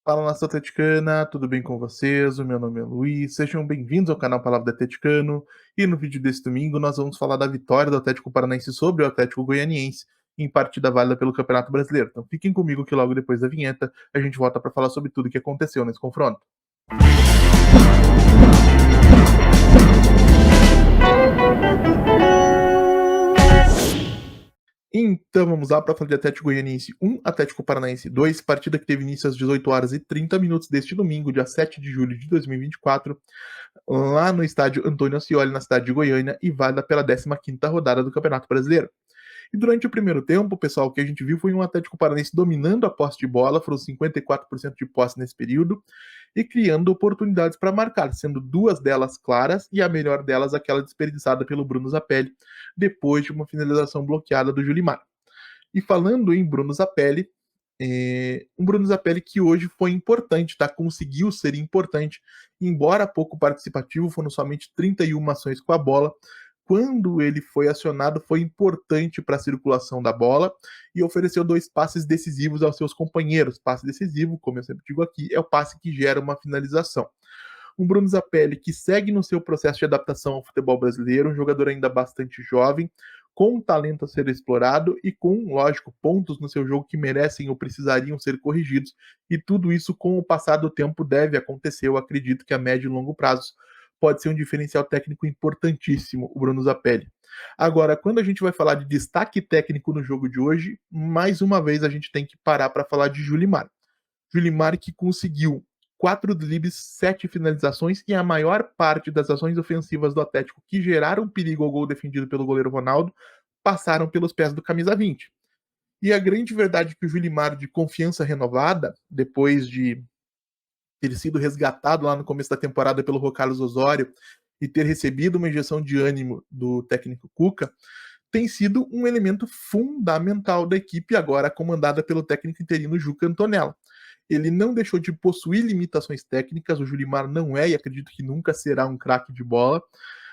Fala, nação atleticana, tudo bem com vocês? O meu nome é Luiz, sejam bem-vindos ao canal Palavra do Atleticano. E no vídeo desse domingo nós vamos falar da vitória do Atlético Paranaense sobre o Atlético Goianiense em partida válida pelo Campeonato Brasileiro. Então fiquem comigo que logo depois da vinheta a gente volta para falar sobre tudo o que aconteceu nesse confronto. Então vamos lá para falar de Atlético Goianiense 1, Atlético Paranaense 2, partida que teve início às 18 horas e 30 minutos deste domingo, dia 7 de julho de 2024, lá no estádio Antônio Ascioli, na cidade de Goiânia, e válida pela 15ª rodada do Campeonato Brasileiro. E durante o primeiro tempo, pessoal, o que a gente viu foi um Atlético Paranaense dominando a posse de bola, foram 54% de posse nesse período, e criando oportunidades para marcar, sendo duas delas claras e a melhor delas aquela desperdiçada pelo Bruno Zapelli, depois de uma finalização bloqueada do Julimar. E falando em Bruno Zapelli, um Bruno Zapelli que hoje foi importante, tá? Conseguiu ser importante, embora pouco participativo, foram somente 31 ações com a bola. Quando ele foi acionado, foi importante para a circulação da bola e ofereceu 2 passes decisivos aos seus companheiros. Passe decisivo, como eu sempre digo aqui, é o passe que gera uma finalização. Um Bruno Zapelli que segue no seu processo de adaptação ao futebol brasileiro, um jogador ainda bastante jovem, com um talento a ser explorado e com, lógico, pontos no seu jogo que merecem ou precisariam ser corrigidos, e tudo isso com o passar do tempo deve acontecer. Eu acredito que a médio e longo prazo pode ser um diferencial técnico importantíssimo, o Bruno Zapelli. Agora, quando a gente vai falar de destaque técnico no jogo de hoje, mais uma vez a gente tem que parar para falar de Julimar. Julimar que conseguiu 4 dribles, 7 finalizações e a maior parte das ações ofensivas do Atlético que geraram perigo ao gol defendido pelo goleiro Ronaldo passaram pelos pés do camisa 20. E a grande verdade é que o Julimar, de confiança renovada, depois de ter sido resgatado lá no começo da temporada pelo Rô Carlos Osório e ter recebido uma injeção de ânimo do técnico Cuca, tem sido um elemento fundamental da equipe agora comandada pelo técnico interino Juca Antonella. Ele não deixou de possuir limitações técnicas, o Julimar não é e acredito que nunca será um craque de bola,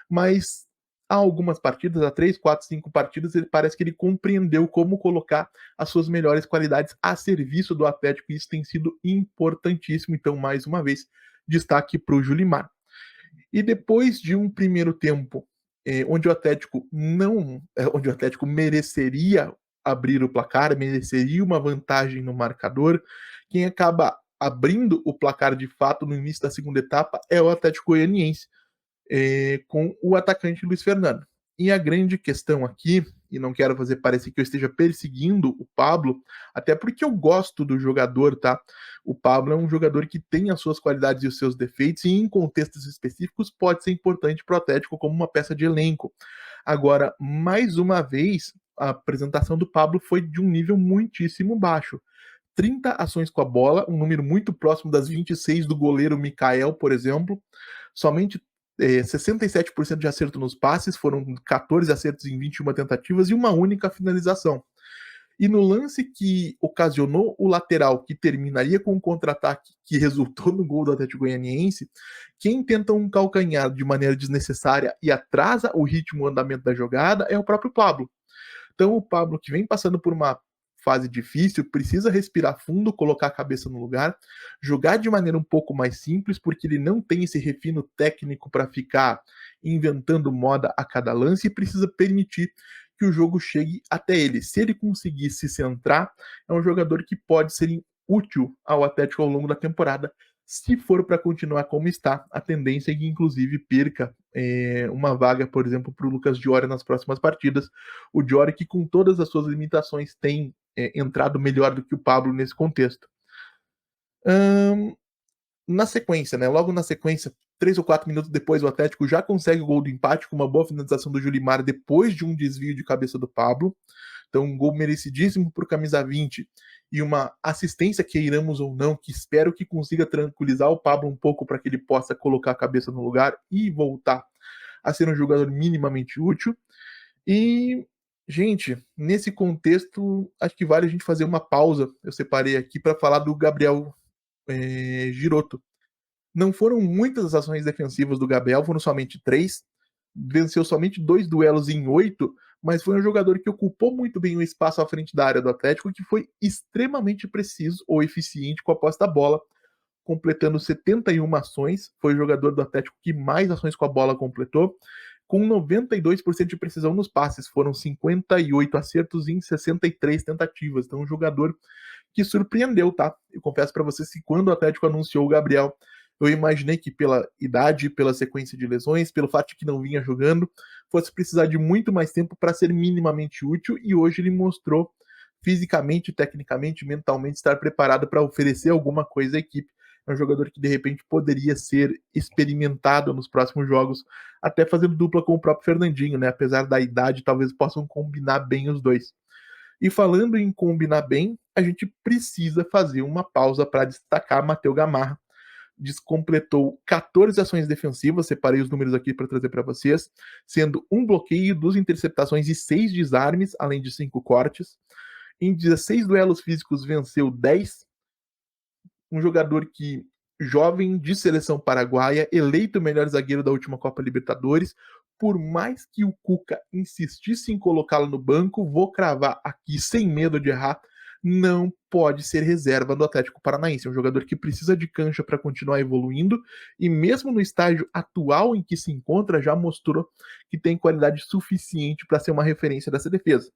mas há algumas partidas, há 3, 4, 5 partidas, ele parece que ele compreendeu como colocar as suas melhores qualidades a serviço do Atlético e isso tem sido importantíssimo. Então, mais uma vez, destaque para o Julimar. E depois de um primeiro tempo onde o Atlético não, onde o Atlético mereceria abrir o placar, mereceria uma vantagem no marcador, quem acaba abrindo o placar de fato no início da segunda etapa é o Atlético Goianiense, com o atacante Luiz Fernando. E a grande questão aqui, e não quero fazer parecer que eu esteja perseguindo o Pablo, até porque eu gosto do jogador, tá? O Pablo é um jogador que tem as suas qualidades e os seus defeitos, e em contextos específicos pode ser importante para o Atlético como uma peça de elenco. Agora, mais uma vez, a apresentação do Pablo foi de um nível muitíssimo baixo. 30 ações com a bola, um número muito próximo das 26 do goleiro Mikael, por exemplo. Somente 67% de acerto nos passes, foram 14 acertos em 21 tentativas e uma única finalização. E no lance que ocasionou o lateral, que terminaria com um contra-ataque que resultou no gol do Atlético Goianiense, quem tenta um calcanhar de maneira desnecessária e atrasa o ritmo e o andamento da jogada é o próprio Pablo. Então o Pablo, que vem passando por uma fase difícil, precisa respirar fundo, colocar a cabeça no lugar, jogar de maneira um pouco mais simples, porque ele não tem esse refino técnico para ficar inventando moda a cada lance e precisa permitir que o jogo chegue até ele. Se ele conseguir se centrar, é um jogador que pode ser útil ao Atlético ao longo da temporada. Se for para continuar como está, a tendência é que inclusive perca uma vaga, por exemplo, para o Lucas Diori nas próximas partidas. O Diori que com todas as suas limitações tem entrado melhor do que o Pablo nesse contexto. Na sequência, né? Logo na sequência, 3 ou 4 minutos depois, o Atlético já consegue o gol do empate com uma boa finalização do Julimar depois de um desvio de cabeça do Pablo. Então, um gol merecidíssimo para o camisa 20 e uma assistência, queiramos ou não, que espero que consiga tranquilizar o Pablo um pouco para que ele possa colocar a cabeça no lugar e voltar a ser um jogador minimamente útil. E, gente, nesse contexto, acho que vale a gente fazer uma pausa. Eu separei aqui para falar do Gabriel Giroto. Não foram muitas as ações defensivas do Gabriel, foram somente 3. Venceu somente 2 duelos em 8, mas foi um jogador que ocupou muito bem o espaço à frente da área do Atlético, que foi extremamente preciso ou eficiente com a posse da bola, completando 71 ações, foi o jogador do Atlético que mais ações com a bola completou, com 92% de precisão nos passes, foram 58 acertos em 63 tentativas, então um jogador que surpreendeu, tá? Eu confesso para vocês que quando o Atlético anunciou o Gabriel, eu imaginei que pela idade, pela sequência de lesões, pelo fato de que não vinha jogando, fosse precisar de muito mais tempo para ser minimamente útil, e hoje ele mostrou fisicamente, tecnicamente, mentalmente estar preparado para oferecer alguma coisa à equipe. É um jogador que de repente poderia ser experimentado nos próximos jogos, até fazendo dupla com o próprio Fernandinho, né? Apesar da idade, talvez possam combinar bem os dois. E falando em combinar bem, a gente precisa fazer uma pausa para destacar Matheus Gamarra. Completou 14 ações defensivas, separei os números aqui para trazer para vocês, sendo um bloqueio, 2 interceptações e 6 desarmes, além de 5 cortes. Em 16 duelos físicos venceu 10. Um jogador que jovem de seleção paraguaia, eleito o melhor zagueiro da última Copa Libertadores. Por mais que o Cuca insistisse em colocá-lo no banco, vou cravar aqui sem medo de errar, não pode ser reserva do Atlético Paranaense. É um jogador que precisa de cancha para continuar evoluindo e mesmo no estágio atual em que se encontra, já mostrou que tem qualidade suficiente para ser uma referência dessa defesa.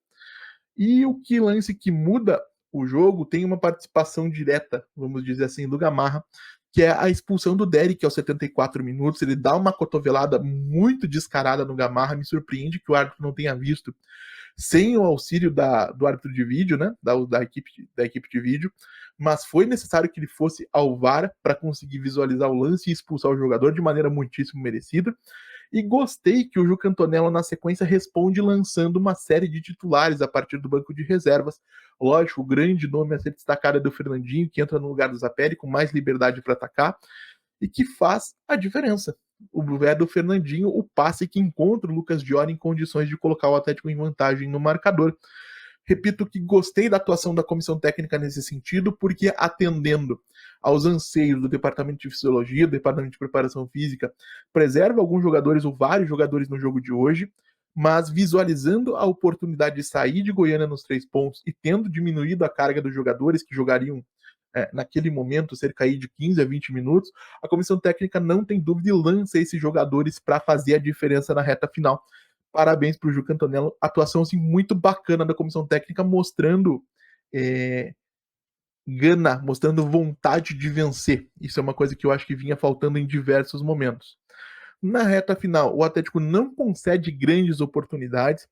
E o que lance que muda o jogo tem uma participação direta, vamos dizer assim, do Gamarra, que é a expulsão do Derek aos 74 minutos. Ele dá uma cotovelada muito descarada no Gamarra, me surpreende que o árbitro não tenha visto, sem o auxílio do árbitro de vídeo, né, da equipe de vídeo, mas foi necessário que ele fosse ao VAR para conseguir visualizar o lance e expulsar o jogador de maneira muitíssimo merecida. E gostei que o Juca Antonello, na sequência, responde lançando uma série de titulares a partir do banco de reservas. Lógico, o grande nome a ser destacado é do Fernandinho, que entra no lugar do Zapelli com mais liberdade para atacar e que faz a diferença. O é do Fernandinho o passe que encontra o Lucas Diori em condições de colocar o Atlético em vantagem no marcador. Repito que gostei da atuação da comissão técnica nesse sentido, porque atendendo aos anseios do departamento de fisiologia, do departamento de preparação física, preserva alguns jogadores ou vários jogadores no jogo de hoje, mas visualizando a oportunidade de sair de Goiânia nos 3 pontos e tendo diminuído a carga dos jogadores que jogariam naquele momento cerca aí de 15 a 20 minutos, a comissão técnica não tem dúvida e lança esses jogadores para fazer a diferença na reta final. Parabéns para o Juca Antonello, atuação assim, muito bacana da comissão técnica, mostrando gana, mostrando vontade de vencer. Isso é uma coisa que eu acho que vinha faltando em diversos momentos. Na reta final, o Atlético não concede grandes oportunidades,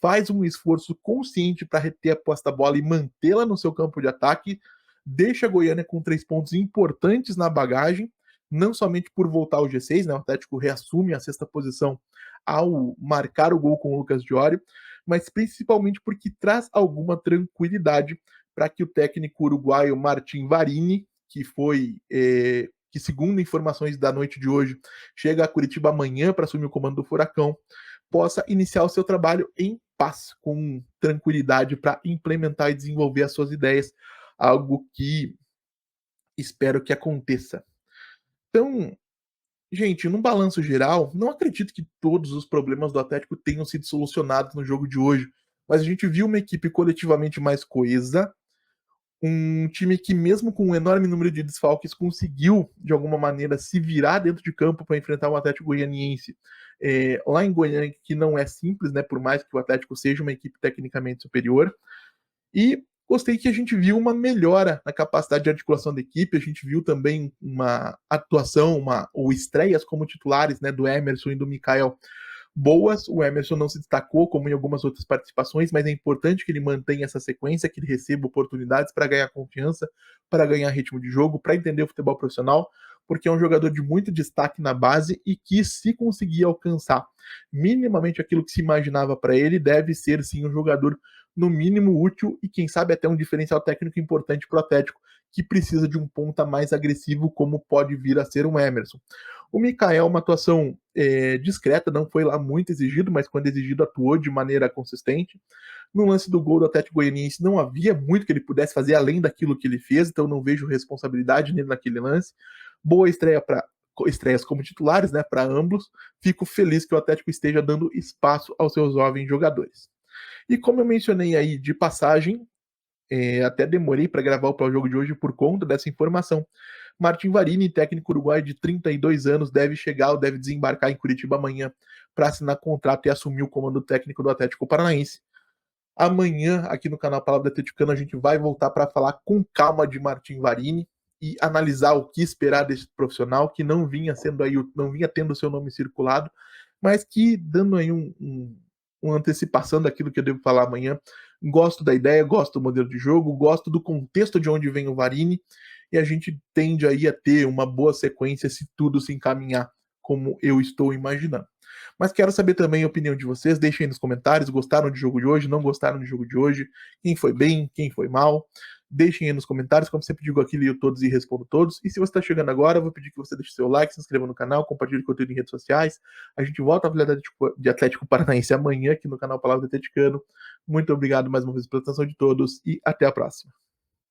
faz um esforço consciente para reter a posta da bola e mantê-la no seu campo de ataque, deixa a Goiânia com 3 pontos importantes na bagagem, não somente por voltar ao G6, né, o Atlético reassume a 6ª posição ao marcar o gol com o Lucas Diori, mas principalmente porque traz alguma tranquilidade para que o técnico uruguaio Martin Varini, que foi, que segundo informações da noite de hoje, chega a Curitiba amanhã para assumir o comando do Furacão, possa iniciar o seu trabalho em paz, com tranquilidade para implementar e desenvolver as suas ideias, algo que espero que aconteça. Então, gente, num balanço geral, não acredito que todos os problemas do Atlético tenham sido solucionados no jogo de hoje, mas a gente viu uma equipe coletivamente mais coesa, um time que mesmo com um enorme número de desfalques conseguiu, de alguma maneira, se virar dentro de campo para enfrentar o Atlético Goianiense lá em Goiânia, que não é simples, né, por mais que o Atlético seja uma equipe tecnicamente superior. E gostei que a gente viu uma melhora na capacidade de articulação da equipe, a gente viu também uma atuação, ou estreias como titulares, né, do Emerson e do Mikael boas. O Emerson não se destacou, como em algumas outras participações, mas é importante que ele mantenha essa sequência, que ele receba oportunidades para ganhar confiança, para ganhar ritmo de jogo, para entender o futebol profissional, porque é um jogador de muito destaque na base e que, se conseguir alcançar minimamente aquilo que se imaginava para ele, deve ser sim um jogador no mínimo útil e quem sabe até um diferencial técnico importante para o Atlético, que precisa de um ponta mais agressivo, como pode vir a ser um Emerson. O Mikael, uma atuação discreta, não foi lá muito exigido, mas quando exigido atuou de maneira consistente. No lance do gol do Atlético Goianiense não havia muito que ele pudesse fazer além daquilo que ele fez, então não vejo responsabilidade nele naquele lance. Boa estreia para estreias como titulares, né, para ambos. Fico feliz que o Atlético esteja dando espaço aos seus jovens jogadores. E como eu mencionei aí de passagem, até demorei para gravar o pró-jogo de hoje por conta dessa informação, Martin Varini, técnico uruguaio de 32 anos, deve chegar ou deve desembarcar em Curitiba amanhã para assinar contrato e assumir o comando técnico do Atlético Paranaense. Amanhã, aqui no canal Palavra Atleticano, a gente vai voltar para falar com calma de Martin Varini e analisar o que esperar desse profissional que não vinha sendo aí, não vinha tendo seu nome circulado, mas que dando aí uma antecipação daquilo que eu devo falar amanhã. Gosto da ideia, gosto do modelo de jogo, gosto do contexto de onde vem o Varini e a gente tende aí a ter uma boa sequência se tudo se encaminhar como eu estou imaginando. Mas quero saber também a opinião de vocês, deixem aí nos comentários, gostaram do jogo de hoje, não gostaram do jogo de hoje, quem foi bem, quem foi mal, deixem aí nos comentários, como sempre digo aqui, leio todos e respondo todos, e se você está chegando agora, eu vou pedir que você deixe seu like, se inscreva no canal, compartilhe o conteúdo em redes sociais, a gente volta a falar de Atlético Paranaense amanhã aqui no canal Palavra do Atleticano. Muito obrigado mais uma vez pela atenção de todos e até a próxima.